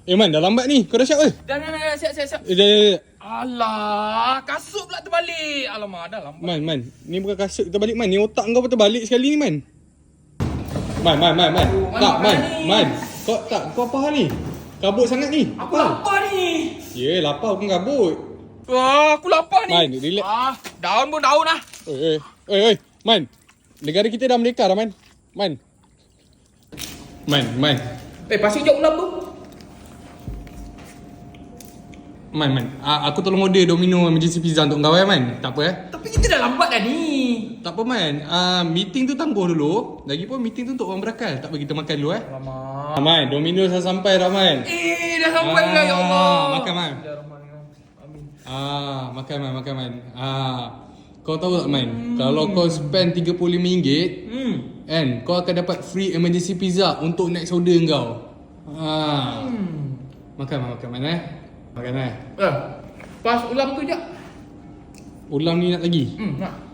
Man, dah lambat ni. Kau dah siap ke? Dah, siap. Dah. Alah, kasut pula terbalik. Alamak, dah lambat. Man. Ni bukan kasut terbalik, Man. Ni otak kau terbalik sekali ni, Man. Man. Tak, Man. Kau apa hal ni? Kabut sangat ni. Aku lapar ni. Ya, lapar bukan kabut. Wah, aku lapar ni. Man, relax. Daun pun daun lah. Oi. Man. Negara kita dah merdeka dah, Man. Man. Pasal jauh ulam tu. Man. Aku tolong order Domino emergency pizza untuk kau Man. Tak apa Tapi kita dah lambat dah ni. Tak apa Man. Meeting tu tangguh dulu. Lagipun meeting tu untuk orang berakal. Tak apa kita makan dulu Alamak. Man, Domino dah sampai dah Man. Dah sampai dah ya Allah. Makan Man. Amin. Makan Man. Kau tahu tak Man, kalau kau spend RM35 kan, kau akan dapat free emergency pizza untuk next order kau. Makan Man Makan Pas ulam tu je. Ulam ni nak lagi? Nak.